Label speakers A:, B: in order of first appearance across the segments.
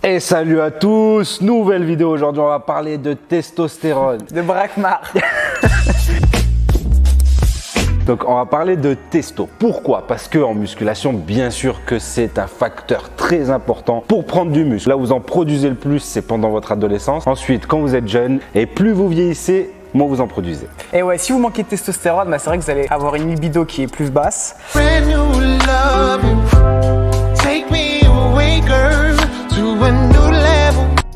A: Et salut à tous, nouvelle vidéo. Aujourd'hui on va parler de testostérone.
B: De Brakmar.
A: Donc on va parler de testo. Pourquoi? Parce que en musculation, bien sûr que c'est un facteur très important pour prendre du muscle. Là où vous en produisez le plus, c'est pendant votre adolescence. Ensuite, quand vous êtes jeune et plus vous vieillissez, moins vous en produisez.
B: Et ouais, si vous manquez de testostérone, c'est vrai que vous allez avoir une libido qui est plus basse.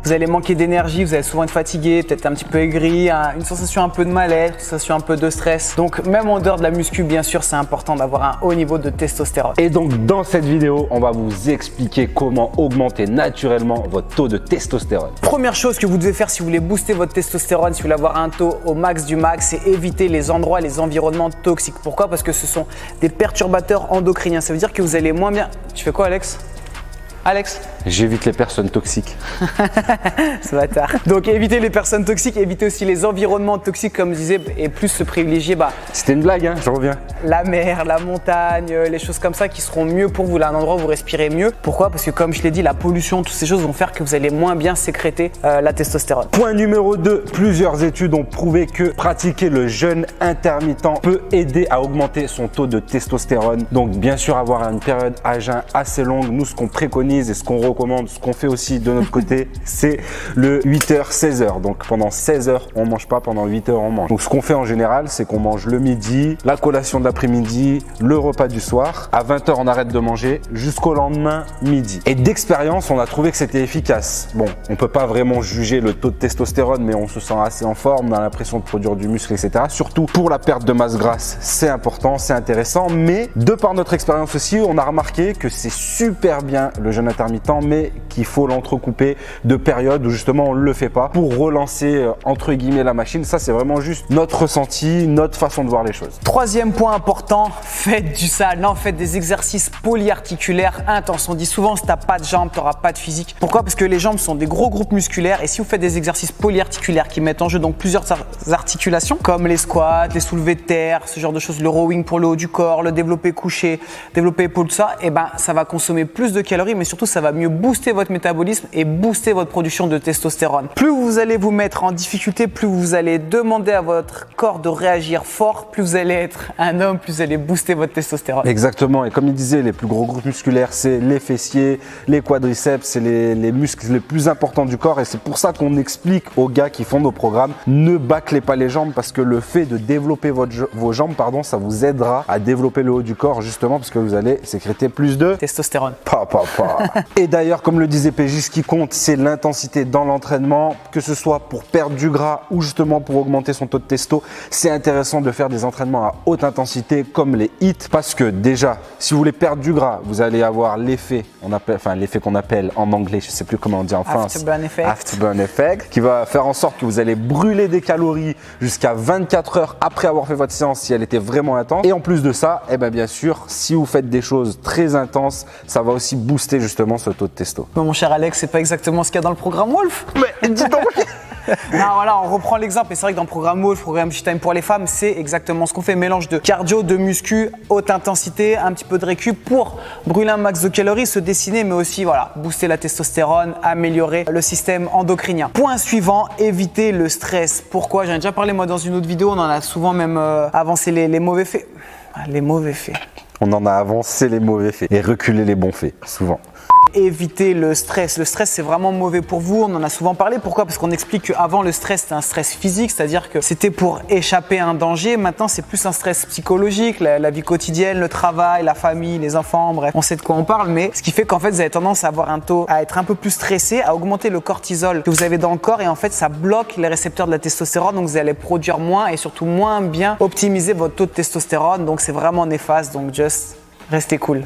B: Vous allez manquer d'énergie, vous allez souvent être fatigué, peut-être un petit peu aigri, une sensation un peu de mal-être, une sensation un peu de stress. Donc même en dehors de la muscu, bien sûr, c'est important d'avoir un haut niveau de testostérone.
A: Et donc dans cette vidéo, on va vous expliquer comment augmenter naturellement votre taux de testostérone.
B: Première chose que vous devez faire si vous voulez booster votre testostérone, si vous voulez avoir un taux au max du max, c'est éviter les endroits, les environnements toxiques. Pourquoi? Parce que ce sont des perturbateurs endocriniens. Ça veut dire que vous allez moins bien... Tu fais quoi, Alex? Alex?
A: J'évite les personnes toxiques.
B: Ce bâtard. Donc évitez les personnes toxiques, évitez aussi les environnements toxiques comme je disais et plus se privilégier
A: C'était une blague, hein, je reviens.
B: La mer, la montagne, les choses comme ça qui seront mieux pour vous, là un endroit où vous respirez mieux. Pourquoi? Parce que comme je l'ai dit, la pollution, toutes ces choses vont faire que vous allez moins bien sécréter la testostérone.
A: Point numéro 2, plusieurs études ont prouvé que pratiquer le jeûne intermittent peut aider à augmenter son taux de testostérone. Donc bien sûr avoir une période à jeûn assez longue, nous ce qu'on préconise et ce qu'on recommande, ce qu'on fait aussi de notre côté, c'est le 8h, 16h. Donc pendant 16 heures, on mange pas, pendant 8 heures, on mange. Donc ce qu'on fait en général, c'est qu'on mange le midi, la collation de l'après-midi, le repas du soir. À 20h, on arrête de manger jusqu'au lendemain midi. Et d'expérience, on a trouvé que c'était efficace. Bon, on peut pas vraiment juger le taux de testostérone, mais on se sent assez en forme, on a l'impression de produire du muscle, etc. Surtout pour la perte de masse grasse, c'est important, c'est intéressant. Mais de par notre expérience aussi, on a remarqué que c'est super bien le jeûne intermittent, mais qu'il faut l'entrecouper de périodes où justement on ne le fait pas pour relancer entre guillemets la machine. Ça, c'est vraiment juste notre ressenti, notre façon de voir les choses.
B: Troisième point important, faites du sale. Non, faites des exercices polyarticulaires intenses. On dit souvent si tu n'as pas de jambes, tu n'auras pas de physique. Pourquoi? Parce que les jambes sont des gros groupes musculaires et si vous faites des exercices polyarticulaires qui mettent en jeu donc plusieurs articulations comme les squats, les soulevés de terre, ce genre de choses, le rowing pour le haut du corps, le développé couché, développé épaule, tout ça, et ça va consommer plus de calories, mais surtout ça va mieux booster votre métabolisme et booster votre production de testostérone. Plus vous allez vous mettre en difficulté, plus vous allez demander à votre corps de réagir fort, plus vous allez être un homme, plus vous allez booster votre testostérone.
A: Exactement, et comme il disait, les plus gros groupes musculaires, c'est les fessiers, les quadriceps, c'est les muscles les plus importants du corps et c'est pour ça qu'on explique aux gars qui font nos programmes, ne bâclez pas les jambes parce que le fait de développer vos jambes, ça vous aidera à développer le haut du corps justement parce que vous allez sécréter plus de
B: testostérone.
A: Et d'ailleurs, comme le disait PJ, ce qui compte, c'est l'intensité dans l'entraînement, que ce soit pour perdre du gras ou justement pour augmenter son taux de testo. C'est intéressant de faire des entraînements à haute intensité comme les HIIT parce que déjà, si vous voulez perdre du gras, vous allez avoir l'effet qu'on appelle en anglais, je ne sais plus comment on dit en France, Afterburn Effect, qui va faire en sorte que vous allez brûler des calories jusqu'à 24 heures après avoir fait votre séance si elle était vraiment intense. Et en plus de ça, bien sûr, si vous faites des choses très intenses, ça va aussi booster justement ce taux de testo.
B: Non, mon cher Alex, c'est pas exactement ce qu'il y a dans le programme Wolf.
A: Mais dis donc.
B: Non, voilà, on reprend l'exemple et c'est vrai que dans le programme Wolf, programme G-Time pour les femmes, c'est exactement ce qu'on fait, mélange de cardio, de muscu, haute intensité, un petit peu de récup pour brûler un max de calories, se dessiner, mais aussi booster la testostérone, améliorer le système endocrinien. Point suivant, éviter le stress. Pourquoi? J'en ai déjà parlé moi dans une autre vidéo, on en a souvent même avancé les mauvais faits. Les mauvais faits.
A: On en a avancé les mauvais faits et reculé les bons faits, souvent.
B: Éviter le stress. Le stress, c'est vraiment mauvais pour vous. On en a souvent parlé. Pourquoi? Parce qu'on explique qu'avant, le stress, c'était un stress physique, c'est-à-dire que c'était pour échapper à un danger. Maintenant, c'est plus un stress psychologique, la vie quotidienne, le travail, la famille, les enfants, bref, on sait de quoi on parle. Mais ce qui fait qu'en fait, vous avez tendance à avoir un taux, à être un peu plus stressé, à augmenter le cortisol que vous avez dans le corps et en fait, ça bloque les récepteurs de la testostérone. Donc, vous allez produire moins et surtout moins bien optimiser votre taux de testostérone. Donc, c'est vraiment néfaste. Donc, just restez cool.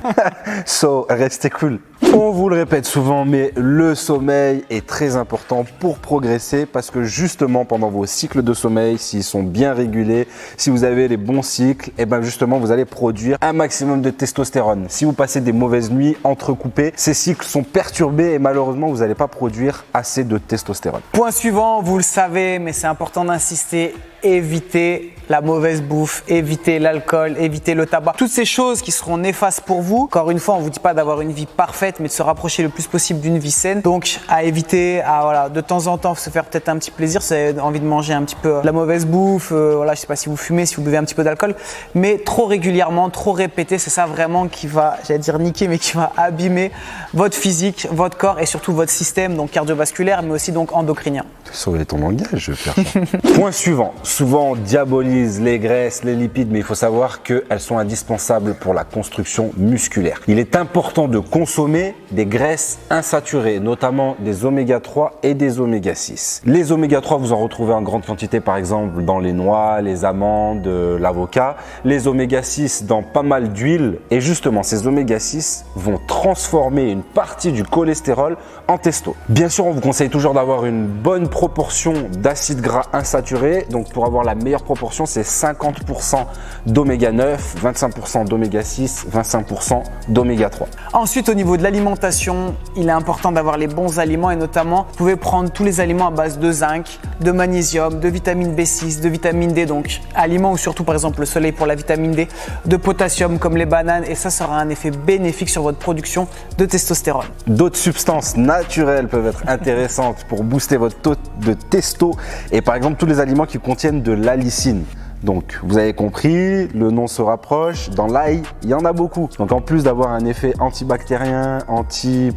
A: Restez cool. On vous le répète souvent, mais le sommeil est très important pour progresser parce que justement pendant vos cycles de sommeil, s'ils sont bien régulés, si vous avez les bons cycles, justement vous allez produire un maximum de testostérone. Si vous passez des mauvaises nuits entrecoupées, ces cycles sont perturbés et malheureusement vous n'allez pas produire assez de testostérone.
B: Point suivant, vous le savez, mais c'est important d'insister. évitez la mauvaise bouffe, évitez l'alcool, évitez le tabac. Toutes ces choses qui seront néfastes pour vous. Encore une fois, on ne vous dit pas d'avoir une vie parfaite, mais de se rapprocher le plus possible d'une vie saine. Donc, à éviter, voilà, de temps en temps, se faire peut-être un petit plaisir. C'est envie de manger un petit peu la mauvaise bouffe. Voilà, je sais pas si vous fumez, si vous buvez un petit peu d'alcool. Mais trop régulièrement, trop répété, c'est ça vraiment qui va, j'allais dire niquer, mais qui va abîmer votre physique, votre corps et surtout votre système, donc cardiovasculaire, mais aussi donc endocrinien.
A: Sauver ton langage, je vais faire ça. Point suivant. Souvent, on diabolise les graisses, les lipides, mais il faut savoir qu'elles sont indispensables pour la construction musculaire. Il est important de consommer des graisses insaturées, notamment des oméga 3 et des oméga 6. Les oméga 3, vous en retrouvez en grande quantité, par exemple, dans les noix, les amandes, l'avocat. Les oméga 6 dans pas mal d'huile. Et justement, ces oméga 6 vont transformer une partie du cholestérol en testo. Bien sûr, on vous conseille toujours d'avoir une bonne proportion d'acides gras insaturés. Donc, pour avoir la meilleure proportion, c'est 50% d'oméga 9, 25% d'oméga 6, 25% d'oméga 3.
B: Ensuite, au niveau de l'alimentation, il est important d'avoir les bons aliments et notamment, vous pouvez prendre tous les aliments à base de zinc, de magnésium, de vitamine B6, de vitamine D, donc aliments ou surtout par exemple le soleil pour la vitamine D, de potassium comme les bananes et ça aura un effet bénéfique sur votre production de testostérone.
A: D'autres substances naturelles peuvent être intéressantes pour booster votre taux de testo et par exemple tous les aliments qui contiennent de l'allicine. Donc, vous avez compris, le nom se rapproche. Dans l'ail, il y en a beaucoup. Donc, en plus d'avoir un effet antibactérien,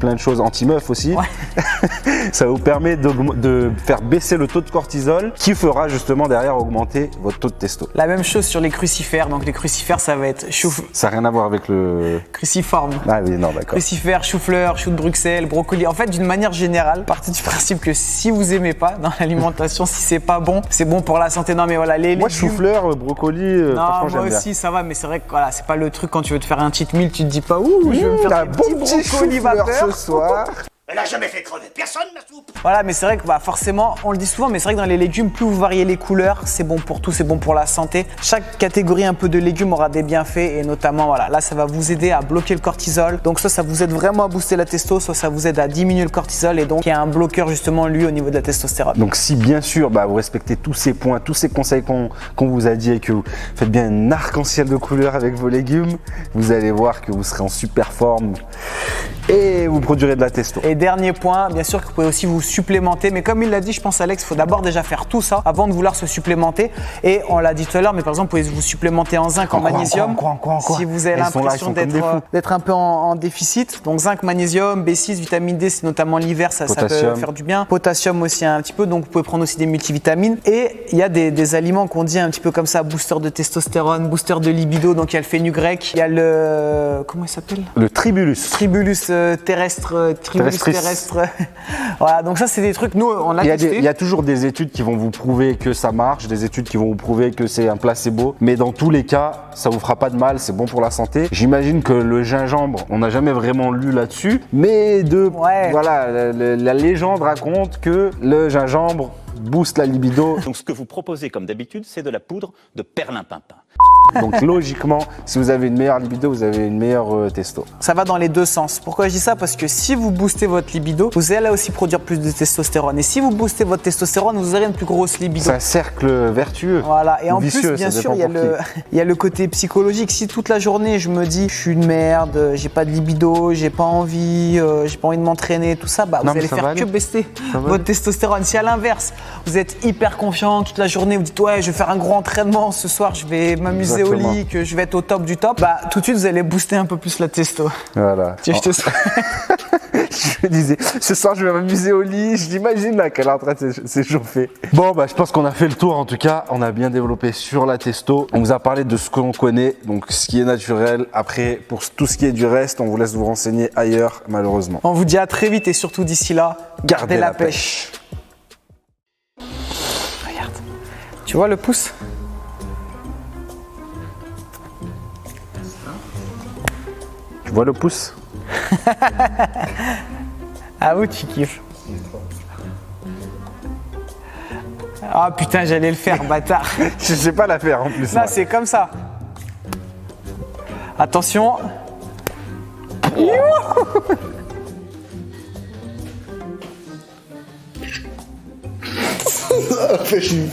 A: plein de choses, anti-meuf aussi, ouais. Ça vous permet de faire baisser le taux de cortisol qui fera justement derrière augmenter votre taux de testo.
B: La même chose sur les crucifères. Donc, les crucifères, ça va être
A: Ça n'a rien à voir avec le...
B: Cruciforme.
A: Ah oui, non, d'accord.
B: Crucifères, chou-fleur, chou de Bruxelles, brocoli. En fait, d'une manière générale, partez du principe que si vous aimez pas dans l'alimentation, si c'est pas bon, c'est bon pour la santé. Non, mais voilà, les
A: Moi,
B: légumes...
A: chou-fleur, brocoli,
B: non, moi aussi
A: bien.
B: ça va, mais c'est vrai que voilà, c'est pas le truc quand tu veux te faire un cheat meal, tu te dis pas ouh, je vais me faire un
A: bon petit
B: brocoli vapeur
A: ce soir.
C: Elle a jamais fait crever personne, ma soupe.
B: Voilà, mais c'est vrai que forcément, on le dit souvent, mais c'est vrai que dans les légumes, plus vous variez les couleurs, c'est bon pour tout, c'est bon pour la santé. Chaque catégorie un peu de légumes aura des bienfaits et notamment, voilà, là, ça va vous aider à bloquer le cortisol. Donc soit ça vous aide vraiment à booster la testo, soit ça vous aide à diminuer le cortisol et donc il y a un bloqueur justement, lui, au niveau de la testostérone.
A: Donc si bien sûr, vous respectez tous ces points, tous ces conseils qu'on vous a dit et que vous faites bien un arc-en-ciel de couleurs avec vos légumes, vous allez voir que vous serez en super forme et vous produirez de la testo.
B: Et dernier point, bien sûr que vous pouvez aussi vous supplémenter, mais comme il l'a dit, je pense Alex, il faut d'abord déjà faire tout ça avant de vouloir se supplémenter. Et on l'a dit tout à l'heure, mais par exemple, vous pouvez vous supplémenter en zinc, en magnésium, si vous avez l'impression d'être un peu en déficit. Donc zinc, magnésium, B6, vitamine D, c'est notamment l'hiver, ça peut faire du bien. Potassium aussi un petit peu, donc vous pouvez prendre aussi des multivitamines. Et il y a des aliments qu'on dit un petit peu comme ça, booster de testostérone, booster de libido. Donc il y a le fenugrec, il y a le... comment il s'appelle ?
A: Le tribulus.
B: Tribulus terrestre. Voilà, donc ça c'est des trucs, nous on l'a testé.
A: Il y a toujours des études qui vont vous prouver que ça marche, des études qui vont vous prouver que c'est un placebo, mais dans tous les cas, ça vous fera pas de mal, c'est bon pour la santé. J'imagine que le gingembre, on n'a jamais vraiment lu là-dessus, mais voilà, la légende raconte que le gingembre booste la libido.
C: Donc ce que vous proposez comme d'habitude, c'est de la poudre de perlimpinpin.
A: Donc logiquement, si vous avez une meilleure libido, vous avez une meilleure testo.
B: Ça va dans les deux sens. Pourquoi je dis ça ? Parce que si vous boostez votre libido, vous allez aussi produire plus de testostérone. Et si vous boostez votre testostérone, vous aurez une plus grosse libido.
A: C'est un cercle vertueux.
B: Voilà. Et en
A: vicieux,
B: plus, bien sûr, il y a le côté psychologique. Si toute la journée, je me dis, je suis une merde, j'ai pas de libido, j'ai pas envie de m'entraîner, tout ça, vous allez faire que baisser votre testostérone. Si à l'inverse, vous êtes hyper confiant toute la journée, vous dites, ouais, je vais faire un gros entraînement ce soir, je vais m'amuser au lit, que je vais être au top du top, tout de suite vous allez booster un peu plus la testo.
A: Voilà.
B: Je
A: me disais, ce soir je vais m'amuser au lit, je l'imagine là qu'elle est en train de s'échauffer. Bon, je pense qu'on a fait le tour en tout cas, on a bien développé sur la testo. On vous a parlé de ce que l'on connaît, donc ce qui est naturel. Après, pour tout ce qui est du reste, on vous laisse vous renseigner ailleurs, malheureusement.
B: On vous dit à très vite et surtout d'ici là, gardez la pêche. Regarde, tu vois le pouce ?
A: Tu vois le pouce?
B: Ah oui, tu kiffes. Ah putain, j'allais le faire, bâtard.
A: Je sais pas la faire en plus.
B: Là, c'est comme ça. Attention.
A: Je suis